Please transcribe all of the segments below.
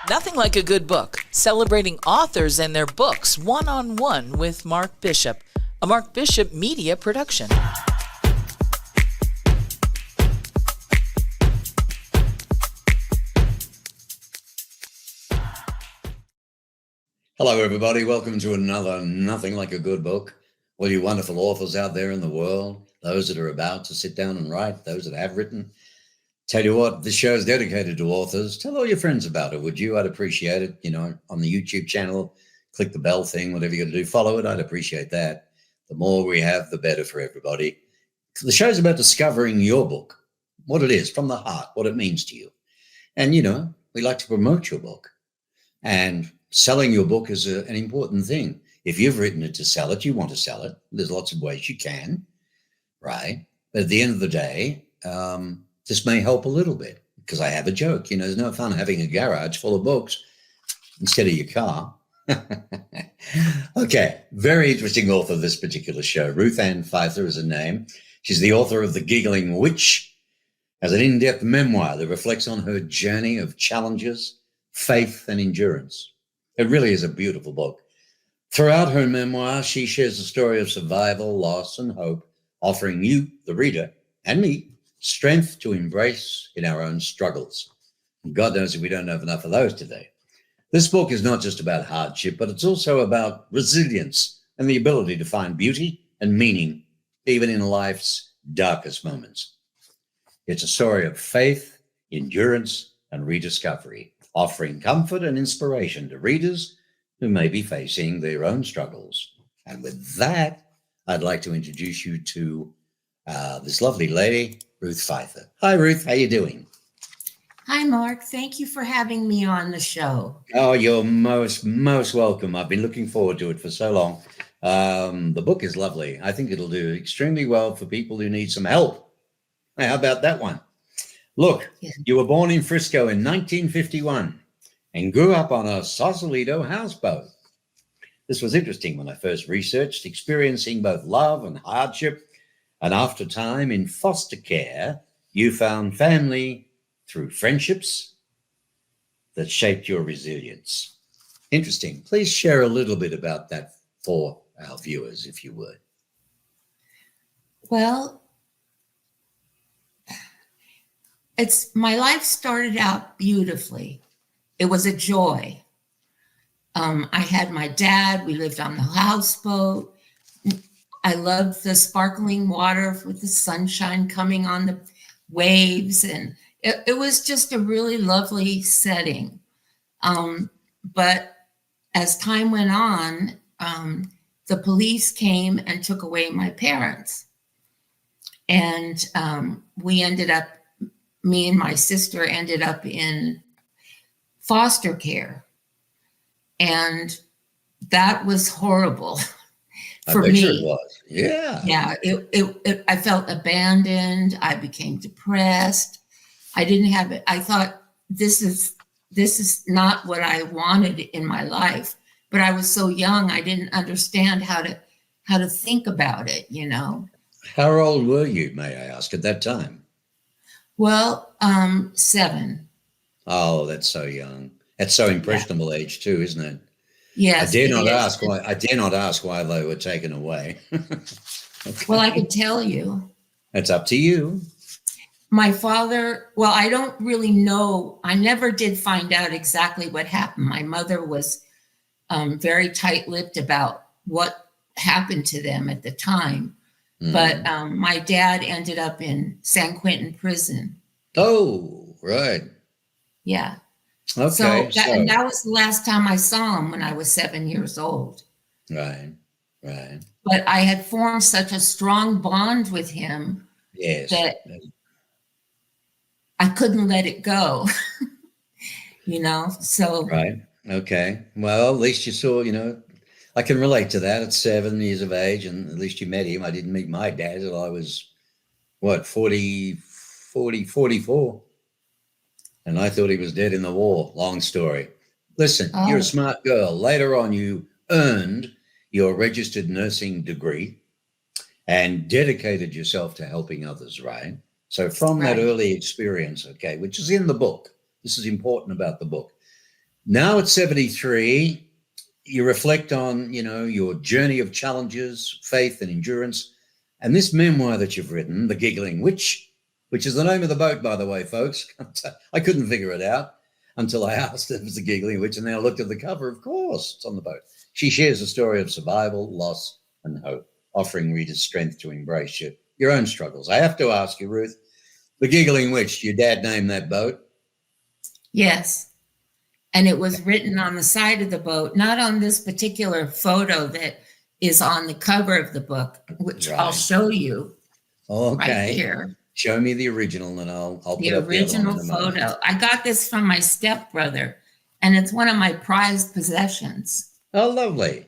Nothing like a good book. Celebrating authors and their books one-on-one with Mark Bishop. A Mark Bishop media production. Hello, everybody. Welcome to another Nothing Like a Good Book. All you wonderful authors out there in the world, those that are about to sit down and write, those that have written. Tell you what, this show is dedicated to authors. Tell all your friends about it, would you? I'd appreciate it. You know, on the YouTube channel, click the bell thing, whatever you're going to do, follow it. I'd appreciate that. The more we have, the better for everybody. The show's about discovering your book, what it is from the heart, what it means to you. And, you know, we like to promote your book. And selling your book is an important thing. If you've written it to sell it, you want to sell it. There's lots of ways you can, right? But at the end of the day, this may help a little bit because I have a joke. You know, there's no fun having a garage full of books instead of your car. Okay, very interesting author of this particular show. Ruth Fiser is her name. She's the author of The Giggling, which has an in-depth memoir that reflects on her journey of challenges, faith, and endurance. It really is a beautiful book. Throughout her memoir, she shares the story of survival, loss, and hope, offering you, the reader, and me, strength to embrace in our own struggles. And God knows if we don't have enough of those today. This book is not just about hardship, but it's also about resilience and the ability to find beauty and meaning, even in life's darkest moments. It's a story of faith, endurance, and rediscovery, offering comfort and inspiration to readers who may be facing their own struggles. And with that, I'd like to introduce you to this lovely lady, Ruth Fiser. Hi, Ruth. How you doing? Hi, Mark. Thank you for having me on the show. Oh, you're most welcome. I've been looking forward to it for so long. The book is lovely. I think it'll do extremely well for people who need some help. Hey, how about that one? Look, You were born in Frisco in 1951 and grew up on a Sausalito houseboat. This was interesting when I first researched, experiencing both love and hardship. And after time in foster care, you found family through friendships that shaped your resilience. Interesting. Please share a little bit about that for our viewers, if you would. Well, my life started out beautifully. It was a joy. I had my dad. We lived on the houseboat. I loved the sparkling water with the sunshine coming on the waves. And it was just a really lovely setting. But as time went on, the police came and took away my parents. And me and my sister ended up in foster care. And that was horrible for me. It was. Yeah. Yeah. I felt abandoned. I became depressed. I didn't have it. I thought this is not what I wanted in my life, but I was so young. I didn't understand how to think about it, you know. How old were you, may I ask, at that time? Well, 7. Oh, that's so young. That's so impressionable age too, isn't it? Yes. I dare not ask why they were taken away. Okay. Well, I could tell you. It's up to you. My father, well, I don't really know. I never did find out exactly what happened. My mother was very tight-lipped about what happened to them at the time. But my dad ended up in San Quentin prison. Oh, right. Yeah. Okay. And that was the last time I saw him when I was 7 years old. Right. But I had formed such a strong bond with him that I couldn't let it go, you know, so. Right. Okay. Well, at least you saw, you know, I can relate to that at 7 years of age, and at least you met him. I didn't meet my dad until I was, 44. And I thought he was dead in the war. Long story. Listen, You're a smart girl. Later on, you earned your registered nursing degree and dedicated yourself to helping others, right? So from that early experience, okay, which is in the book, this is important about the book. Now at 73, you reflect on, your journey of challenges, faith and endurance. And this memoir that you've written, The Giggling Witch, which is the name of the boat, by the way, folks. I couldn't figure it out until I asked if it was The Giggling Witch, and then I looked at the cover. Of course, it's on the boat. She shares a story of survival, loss, and hope, offering readers strength to embrace your own struggles. I have to ask you, Ruth, The Giggling Witch, your dad named that boat? Yes. And it was written on the side of the boat, not on this particular photo that is on the cover of the book, which I'll show you. Okay. Right here. Show me the original, and I'll put The up original the other one in a photo. moment. I got this from my stepbrother, and it's one of my prized possessions. Oh, lovely.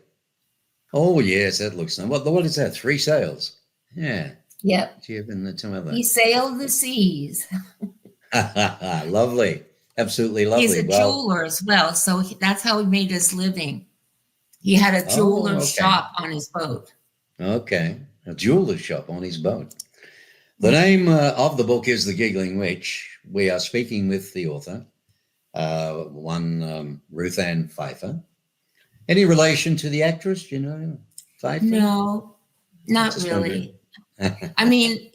Oh, yes, that looks nice. What is that? 3 sails. Yeah. Yep. Some of that. He sailed the seas. Lovely. Absolutely lovely. He's a jeweler as well, so that's how he made his living. He had a jeweler's shop on his boat. Okay, a jeweler's shop on his boat. The name of the book is The Giggling Witch. We are speaking with the author, Ruth Ann Fiser. Any relation to the actress, Fiser? No, not really. I mean,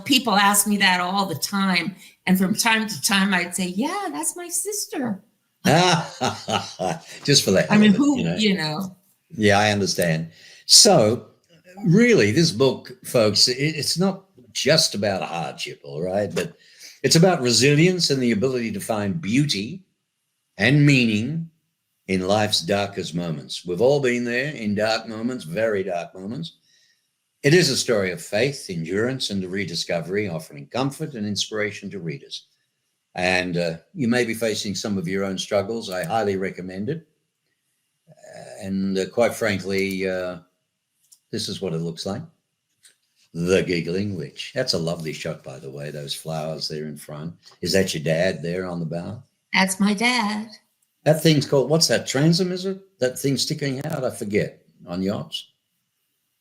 people ask me that all the time. And from time to time, I'd say, yeah, that's my sister. Just for that. I mean, Yeah, I understand. So really, this book, folks, it's not just about hardship, all right? But it's about resilience and the ability to find beauty and meaning in life's darkest moments. We've all been there in dark moments, very dark moments. It is a story of faith, endurance, and rediscovery, offering comfort and inspiration to readers. And you may be facing some of your own struggles. I highly recommend it. And quite frankly, this is what it looks like. The Giggling Witch. That's a lovely shot, by the way, those flowers there in front. Is that your dad there on the bow? That's my dad. That thing's called, what's that, transom, is it? That thing sticking out, I forget, on yachts?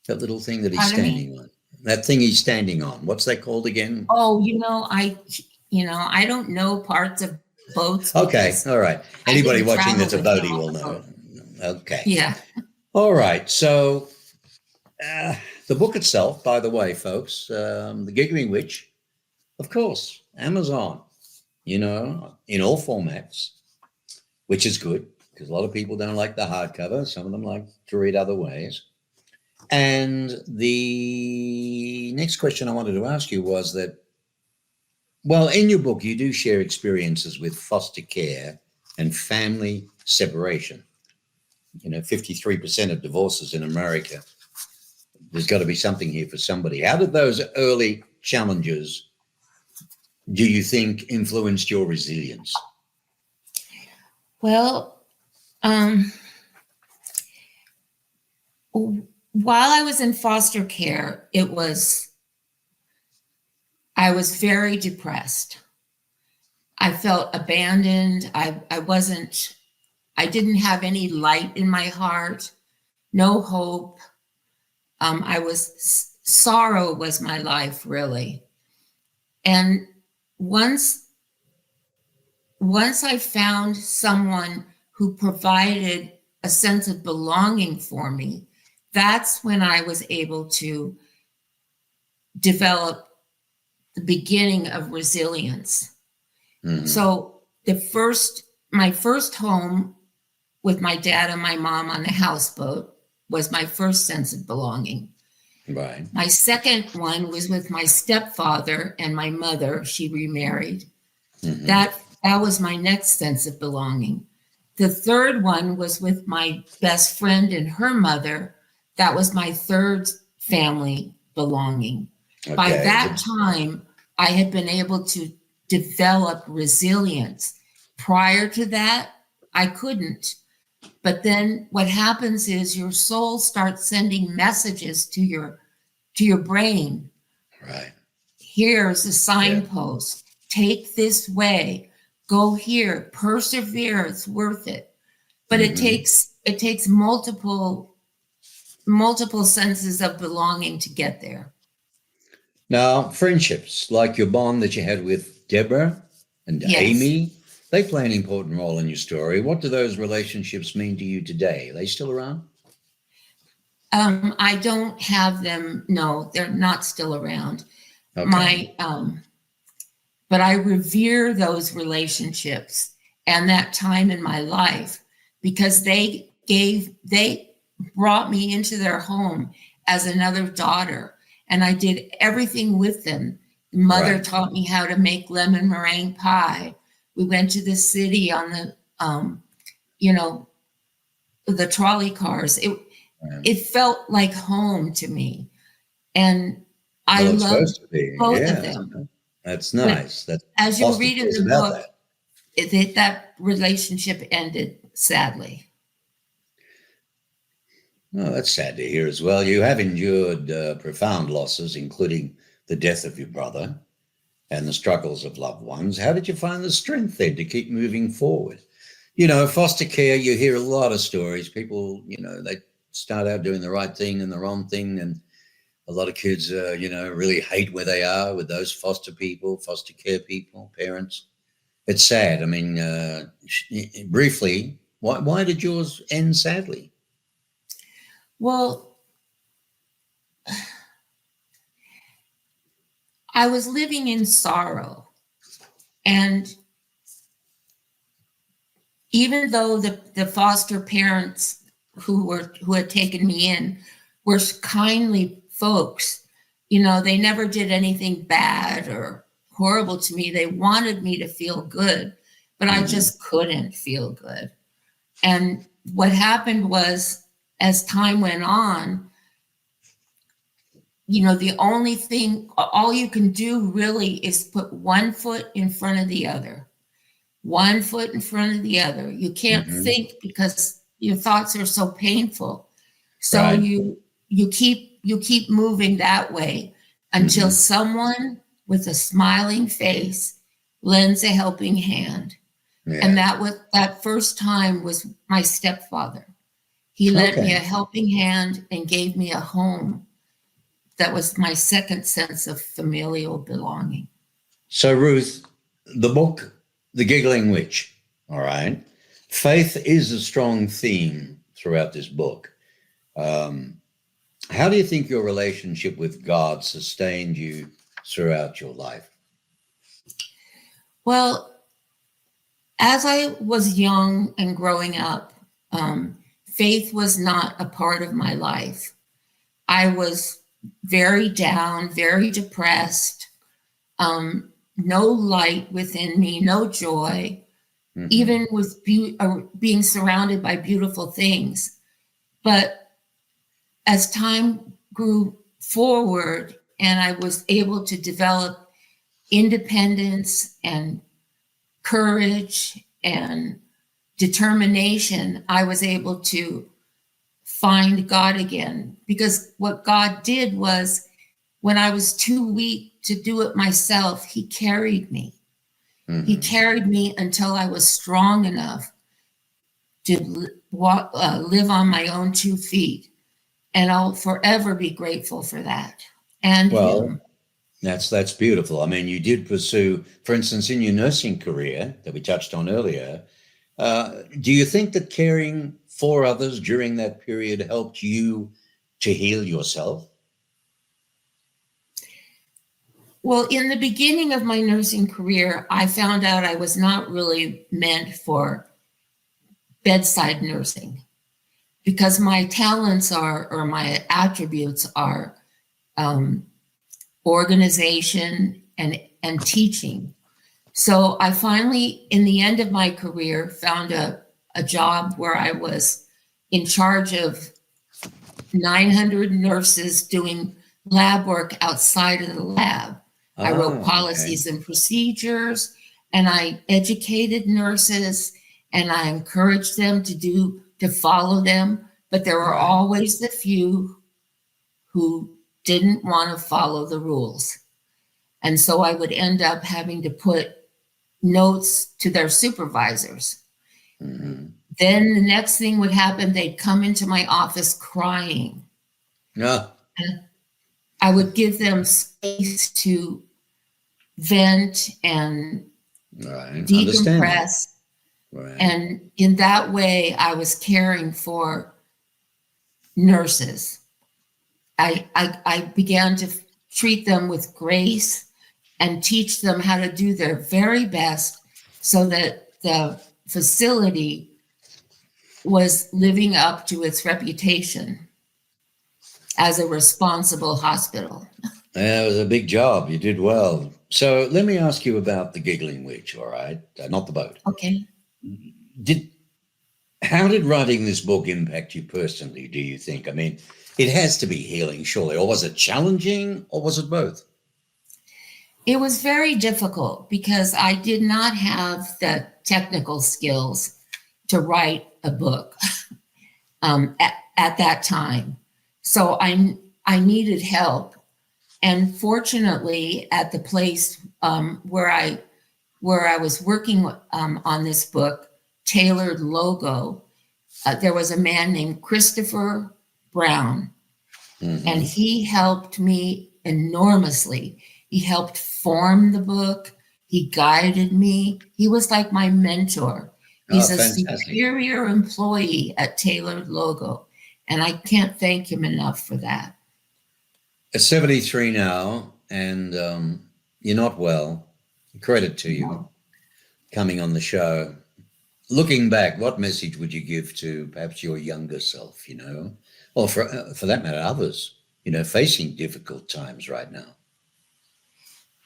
That little thing that he's standing on. That thing he's standing on. What's that called again? Oh, I don't know parts of boats. Okay, all right. Anybody watching that's a boatie will know. Okay. Yeah. All right. So the book itself, by the way, folks, The Giggling Witch, of course, Amazon, in all formats, which is good because a lot of people don't like the hardcover. Some of them like to read other ways. And the next question I wanted to ask you was that, well, in your book, you do share experiences with foster care and family separation. 53% of divorces in America. There's got to be something here for somebody. How did those early challenges, do you think, influenced your resilience? Well, while I was in foster care, I was very depressed. I felt abandoned. I didn't have any light in my heart, no hope. Sorrow was my life, really. And once I found someone who provided a sense of belonging for me, that's when I was able to develop the beginning of resilience. Mm-hmm. So my first home with my dad and my mom on the houseboat was my first sense of belonging. Right. My second one was with my stepfather and my mother. She remarried. Mm-hmm. That was my next sense of belonging. The third one was with my best friend and her mother. That was my third family belonging. Okay. By that time, I had been able to develop resilience. Prior to that, I couldn't. But then what happens is your soul starts sending messages to your brain. Right. Here's a signpost. Yeah. Take this way. Go here. Persevere. It's worth it. But mm-hmm. it takes multiple senses of belonging to get there. Now, friendships like your bond that you had with Deborah and yes. Amy, They play an important role in your story. What do those relationships mean to you today? Are they still around? I don't have them. No, they're not still around. Okay. But I revere those relationships and that time in my life because they brought me into their home as another daughter, and I did everything with them. Mother Right. taught me how to make lemon meringue pie. We went to the city on the, you know, the trolley cars. Um, It felt like home to me, and I well, it's loved supposed to be. both of Yeah. them. That's But nice. That as you Foster read care in is the about book, that. that relationship ended sadly. Oh, that's sad to hear as well. You have endured profound losses, including the death of your brother and the struggles of loved ones. How did you find the strength then to keep moving forward? Foster care, you hear a lot of stories. People, they start out doing the right thing and the wrong thing. And a lot of kids, really hate where they are with those foster people, foster care people, parents. It's sad. I mean, briefly, why did yours end sadly? Well, I was living in sorrow. And even though the foster parents who had taken me in were kindly folks, they never did anything bad or horrible to me. They wanted me to feel good, but I Hmm. just couldn't feel good. And what happened was, as time went on, the only thing, all you can do really is put one foot in front of the other, one foot in front of the other. You can't Hmm. think because your thoughts are so painful. So Right. you keep moving that way until Hmm. someone with a smiling face lends a helping hand. And Yeah. that first time was my stepfather. He lent me a Okay. helping hand and gave me a home. That was my second sense of familial belonging. So, Ruth, the book, The Giggling Witch, all right, faith is a strong theme throughout this book. Um, how do you think your relationship with God sustained you throughout your life? Well, as I was young and growing up, faith was not a part of my life. I was very down, very depressed, no light within me, no joy, Hmm. even with being surrounded by beautiful things. But as time grew forward and I was able to develop independence and courage and determination, I was able to find God again. Because what God did was, when I was too weak to do it myself, He carried me. He Hmm. carried me until I was strong enough to live on my own 2 feet. And I'll forever be grateful for that and Well, Him. that's beautiful. I mean, you did pursue, for instance, in your nursing career that we touched on earlier. Do you think that caring for others during that period helped you to heal yourself? Well, in the beginning of my nursing career, I found out I was not really meant for bedside nursing because my talents or my attributes are um, organization and teaching. So I finally, in the end of my career, found a job where I was in charge of 900 nurses doing lab work outside of the lab. I wrote Ah, okay. policies and procedures, and I educated nurses, and I encouraged them to follow them. But there were Right. always the few who didn't want to follow the rules. And so I would end up having to put notes to their supervisors. Hmm. Then the next thing would happen, they'd come into my office crying. No. And I would give them space to vent and Right. Understand. decompress. Right. And in that way, I was caring for nurses. I began to treat them with grace and teach them how to do their very best so that the facility was living up to its reputation as a responsible hospital. Yeah, it was a big job. You did well. So let me ask you about the Giggling Witch, all right? Not the boat. Okay. How did writing this book impact you personally, do you think? I mean, it has to be healing, surely. Or was it challenging, or was it both? It was very difficult because I did not have the technical skills to write a book at that time. So I needed help. And fortunately, at the place where I was working on this book, Tailored Logo, there was a man named Christopher Brown, and he helped me enormously. He helped form the book. He guided me. He was like my mentor. He's a superior employee at Tailored Logo, and I can't thank him enough for that. At 73 now, and you're not well. Credit to you coming on the show. Looking back, what message would you give to perhaps your younger self, or for that matter, others, facing difficult times right now?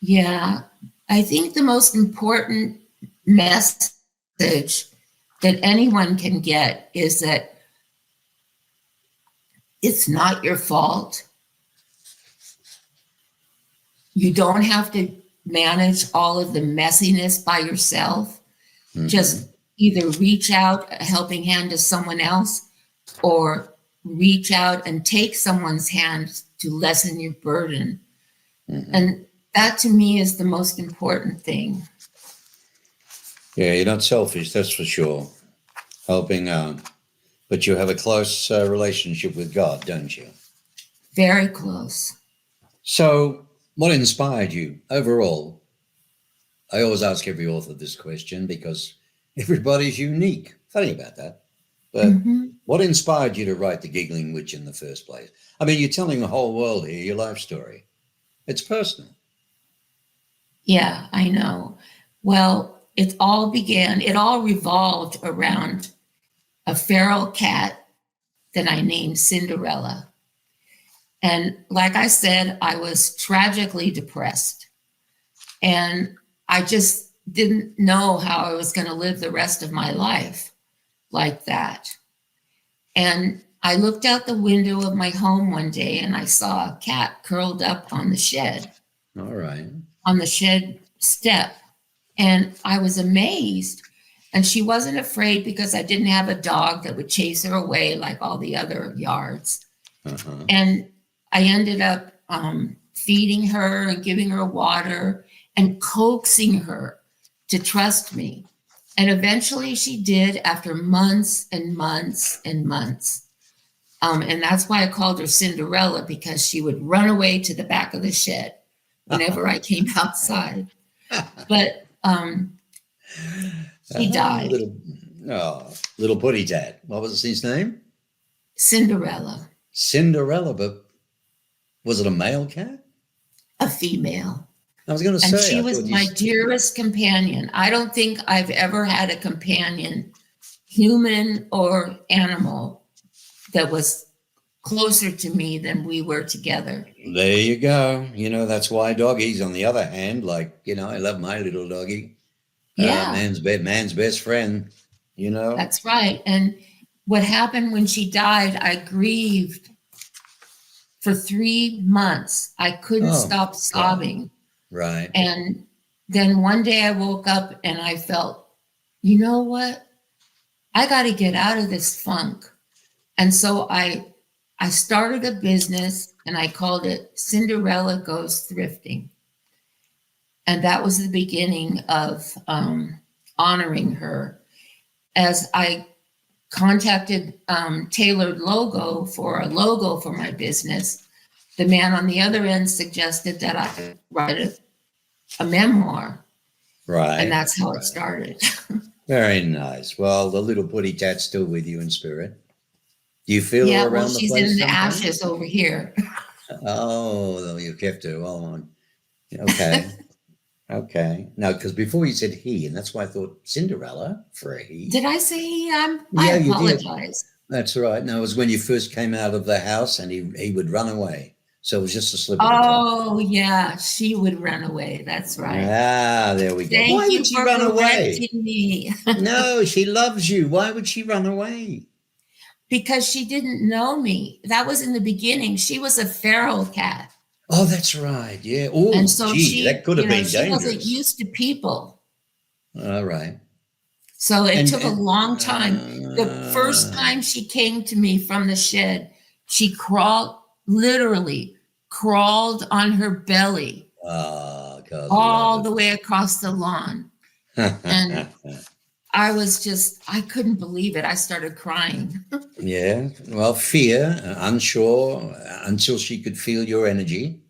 Yeah, I think the most important message that anyone can get is that it's not your fault. You don't have to manage all of the messiness by yourself. Just either reach out a helping hand to someone else or reach out and take someone's hand to lessen your burden. And that to me is the most important thing. Yeah, you're not selfish, that's for sure. Helping out. But you have a close relationship with God, don't you? Very close. So what inspired you overall? I always ask every author this question because everybody's unique. Funny about that. But what inspired you to write The Giggling Witch in the first place? I mean, you're telling the whole world here your life story. It's personal. Yeah, I know. Well, it all revolved around a feral cat that I named Cinderella. And like I said, I was tragically depressed. And I just didn't know how I was going to live the rest of my life like that. And I looked out the window of my home one day and I saw a cat curled up on the shed. All right. On the shed step. And I was amazed. And she wasn't afraid because I didn't have a dog that would chase her away like all the other yards. And I ended up feeding her and giving her water and coaxing her to trust me. And eventually she did after months and months and months. And that's why I called her Cinderella, because she would run away to the back of the shed whenever I came outside. But she died. Little putty tat. What was his name? Cinderella. Cinderella, but was it a male cat? A female. I was going to say. And she was my dearest companion. I don't think I've ever had a companion, human or animal, that was closer to me than we were together. There you go. That's why doggies, on the other hand, I love my little doggie. Yeah. Man's best friend, That's right. And what happened when she died, I grieved for 3 months. I couldn't stop sobbing. Right. And then one day I woke up and I felt, you know what? I got to get out of this funk. And so I started a business and I called it Cinderella Goes Thrifting. And that was the beginning of honoring her. As I contacted Tailored Logo for a logo for my business, the man on the other end suggested that I write a memoir. Right. And that's how it Right. started. Very nice. Well, the little putty tat's still with you in spirit. Do you feel Yeah, her well, around the she's in place the sometimes? ashes over here. Oh, you kept her. Well, okay. Okay. No, because before you said he, and that's why I thought Cinderella for a he. Did I say I Yeah, you did. apologize. That's right. No, it was when you first came out of the house and he would run away. So it was just a slip of the tongue. Oh, yeah, she would run away. That's right. Ah, there we go. Thank Why you would she for run away? correcting me. No, she loves you. Why would she run away? Because she didn't know me. That was in the beginning. She was a feral cat. Oh, that's right. Yeah. And Oh, so gee, that she, could have been she wasn't dangerous. used to people. All right. So it And, took a and long time. The first time she came to me from the shed, she literally crawled on her belly God all love the way across the lawn. And it. I couldn't believe it. I started crying. Yeah. Well, fear, unsure, until she could feel your energy,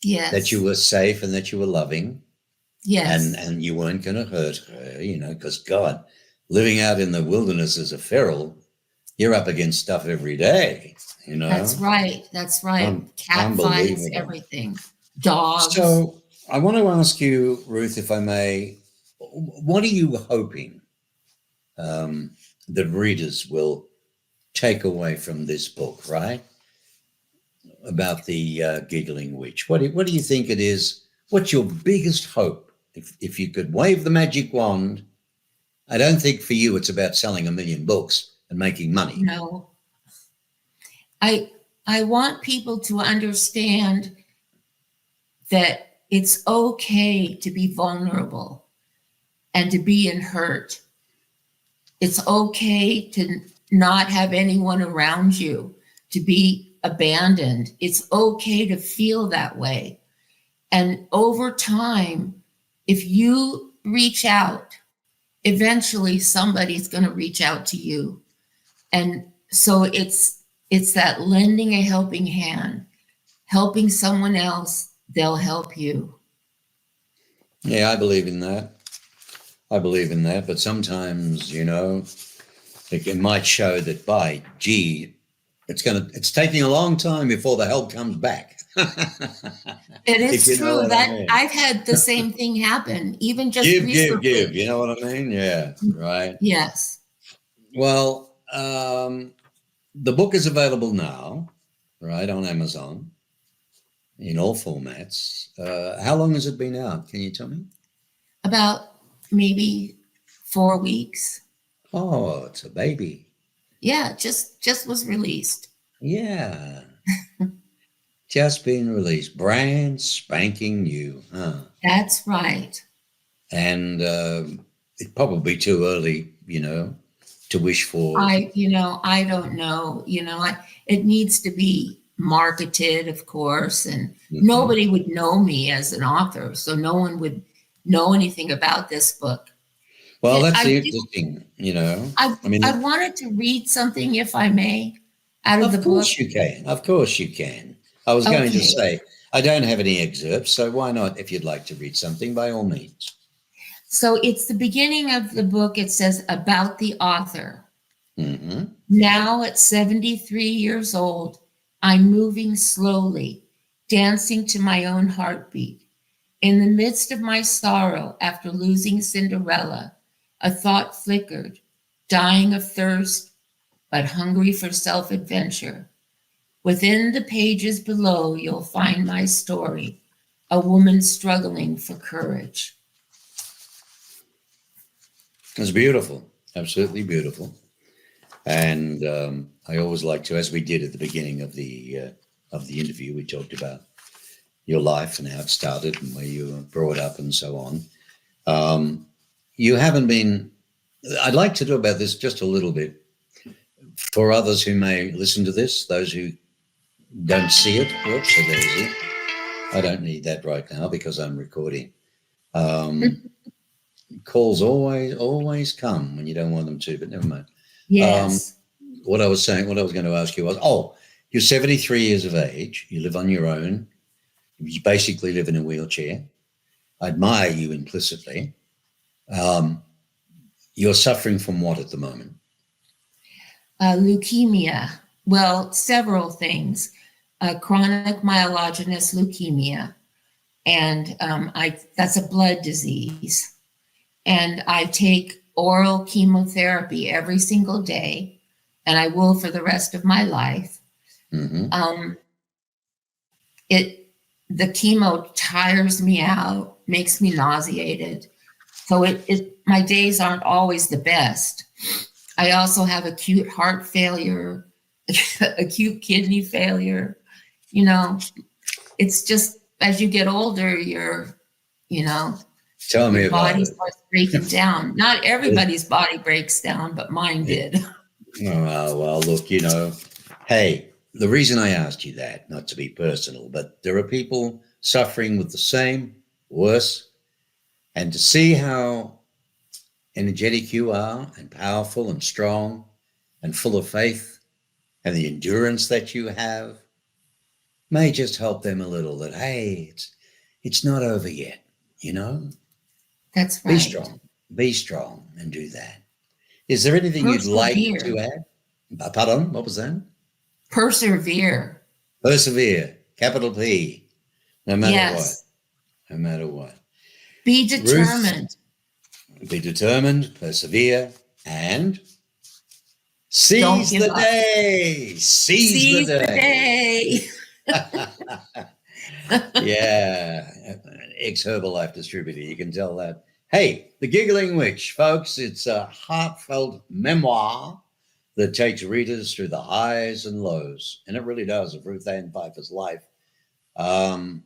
that you Yes. were safe and that you were loving, Yes. and you weren't going to hurt her, because God, living out in the wilderness as a feral, you're up against stuff every day, That's right. That's right. Cat fights, Unbelievable. everything. Dogs. So I want to ask you, Ruth, if I may, what are you hoping the readers will take away from this book, right? About the giggling witch. What do you think it is? What's your biggest hope? If you could wave the magic wand, I don't think for you it's about selling 1 million books and making money. No. I want people to understand that it's okay to be vulnerable and to be in hurt. It's okay to not have anyone around you, to be abandoned. It's okay to feel that way. And over time, if you reach out, eventually somebody's going to reach out to you. And so it's that lending a helping hand, helping someone else, they'll help you. Yeah, I believe in that. But sometimes, it might show that it's taking a long time before the help comes back. It If is you know true what I that mean. I've had the same thing happen, even just Give. recently. You know what I mean? Yeah, right. Yes. Well, the book is available now, right, on Amazon in all formats. How long has it been out? Can you tell me? About maybe 4 weeks. Oh, it's a baby. Yeah, just was released. Yeah. Just been released. Brand spanking new, huh? That's right. And it's probably too early, to wish for. I don't know. It needs to be marketed, of course, and nobody would know me as an author, so no one would know anything about this book. Well, that's I the do. interesting, I wanted to read something, if I may, out of the Of book. course you can. Of course you can. I was going to Okay. say, I don't have any excerpts, so why not, if you'd like to read something, by all means. So it's the beginning of the book. It says about the author. Mm-hmm. Now at 73 years old, I'm moving slowly, dancing to my own heartbeat. In the midst of my sorrow after losing Cinderella, a thought flickered, dying of thirst, but hungry for self-adventure. Within the pages below, you'll find my story, a woman struggling for courage. It's beautiful, absolutely beautiful. And I always like to, as we did at the beginning of the interview, we talked about your life and how it started and where you were brought up and so on. You haven't been. I'd like to talk about this just a little bit for others who may listen to this, those who don't see it. Whoops, so there's it. I don't need that right now because I'm recording. Calls always come when you don't want them to, but never mind. Yes. What I was going to ask you was, you're 73 years of age. You live on your own. You basically live in a wheelchair. I admire you implicitly. Um, you're suffering from what at the moment? Leukemia. Well, several things. Chronic myelogenous leukemia, and that's a blood disease. And I take oral chemotherapy every single day, and I will for the rest of my life. Mm-hmm. The chemo tires me out, makes me nauseated. So my days aren't always the best. I also have acute heart failure, acute kidney failure. You know, it's just as you get older, Tell me your about body it. starts breaking down. Not everybody's body breaks down, but mine did. Oh, well, look, hey, the reason I asked you that, not to be personal, but there are people suffering with the same, worse, and to see how energetic you are and powerful and strong and full of faith and the endurance that you have may just help them a little that, hey, it's not over yet, you know? That's Be right. strong. Be strong and do that. Is there anything you'd like Persevere. to add? Pardon? What was that? Persevere. Persevere. Capital P. No matter what. Yes. No matter what. Be Ruth, determined. be determined, persevere, and Don't seize give the up. day. Seize the day. Yeah. Ex-Herbalife distributor. You can tell that. Hey, The Giggling Witch, folks. It's a heartfelt memoir that takes readers through the highs and lows. And it really does, of Ruth Ann Pfeiffer's life. From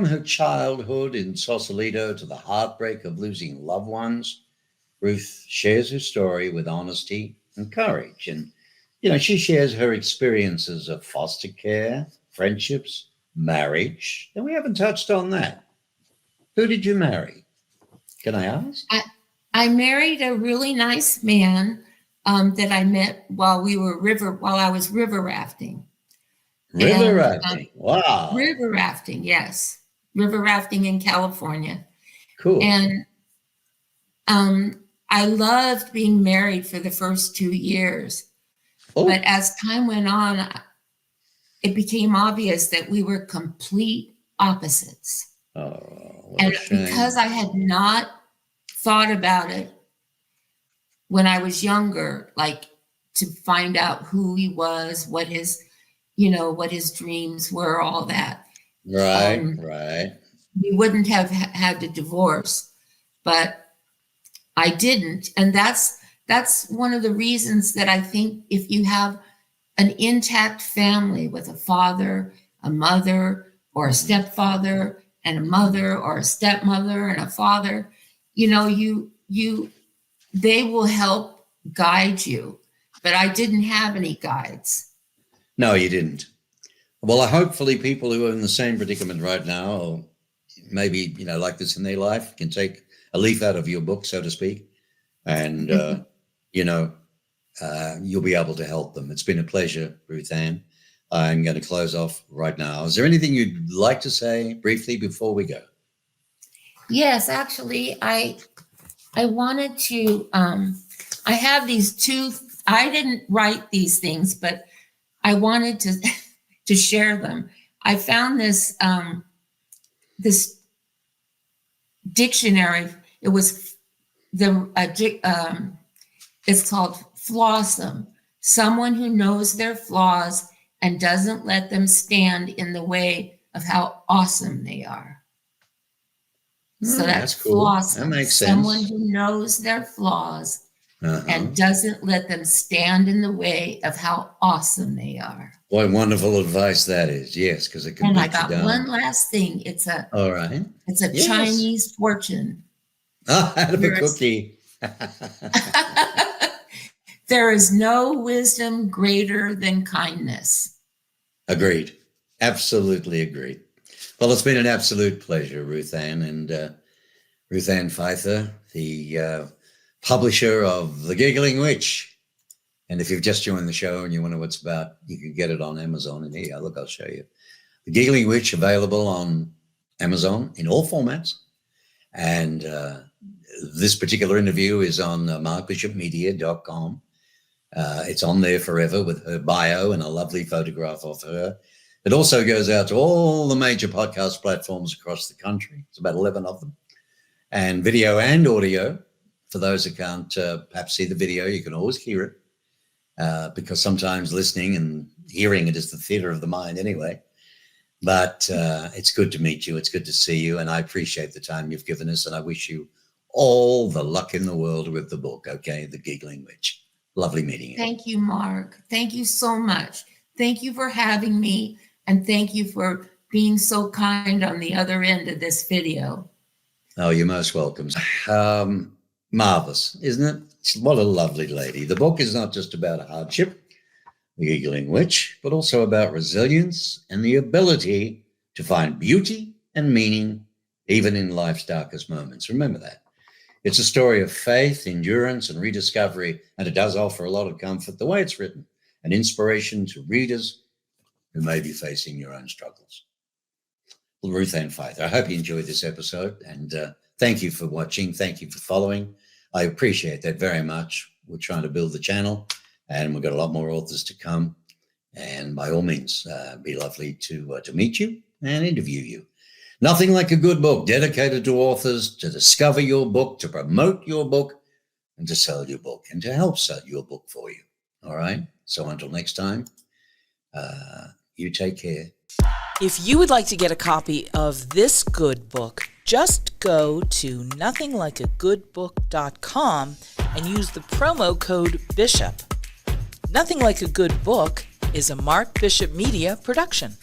her childhood in Sausalito to the heartbreak of losing loved ones, Ruth shares her story with honesty and courage. And, she shares her experiences of foster care, friendships, marriage. And we haven't touched on that. Who did you marry? Can I ask? I married a really nice man that I met while I was river rafting. River rafting. Wow. River rafting, yes. River rafting in California. Cool. And I loved being married for the first 2 years. Oh. But as time went on, it became obvious that we were complete opposites. Oh, what a shame. Because I had not thought about it when I was younger, like to find out who he was, what his dreams were, all that. Right. We wouldn't have had to divorce, but I didn't. And that's one of the reasons that I think if you have an intact family with a father, a mother, or a stepfather, and a mother, or a stepmother and a father, they will help guide you. But I didn't have any guides. No, you didn't. Well, hopefully people who are in the same predicament right now, or maybe, like this in their life, can take a leaf out of your book, so to speak, and, you'll be able to help them. It's been a pleasure, Ruth Ann. I'm going to close off right now. Is there anything you'd like to say briefly before we go? Yes, actually, I wanted to, I have these two, I didn't write these things, but I wanted to share them. I found this, this dictionary. It was it's called Flawsome. Someone who knows their flaws and doesn't let them stand in the way of how awesome they are. So that's cool. Flawsome. That makes sense. Someone who knows their flaws and doesn't let them stand in the way of how awesome they are. What wonderful advice that is. Yes, because it can beat you down. And I got one last thing. It's a Yes. Chinese fortune. Out of a cookie. There is no wisdom greater than kindness. Agreed. Absolutely agreed. Well, it's been an absolute pleasure, Ruth Ann, and Ruth Ann Pfeiffer, the publisher of The Giggling Witch. And if you've just joined the show and you wonder what it's about, you can get it on Amazon. And here, look, I'll show you. The Giggling Witch, available on Amazon in all formats. And this particular interview is on markbishopmedia.com. It's on there forever with her bio and a lovely photograph of her. It also goes out to all the major podcast platforms across the country. It's about 11 of them. And video and audio. For those who can't perhaps see the video, you can always hear it because sometimes listening and hearing it is the theater of the mind anyway. But it's good to meet you. It's good to see you. And I appreciate the time you've given us. And I wish you all the luck in the world with the book, okay? The Giggling Witch. Lovely meeting you. Thank you, Mark. Thank you so much. Thank you for having me. And thank you for being so kind on the other end of this video. Oh, you're most welcome. Marvelous, isn't it? What a lovely lady. The book is not just about hardship, The Giggling Witch, but also about resilience and the ability to find beauty and meaning even in life's darkest moments. Remember that. It's a story of faith, endurance, and rediscovery, and it does offer a lot of comfort the way it's written, and inspiration to readers who may be facing your own struggles. Well, Ruth and Fiser, I hope you enjoyed this episode, and thank you for watching. Thank you for following. I appreciate that very much. We're trying to build the channel, and we've got a lot more authors to come. And by all means, be lovely to meet you and interview you. Nothing like a good book dedicated to authors to discover your book, to promote your book, and to sell your book, and to help sell your book for you. All right? So until next time, you take care. If you would like to get a copy of this good book, just go to nothinglikeagoodbook.com and use the promo code BISHOP. Nothing Like a Good Book is a Mark Bishop Media production.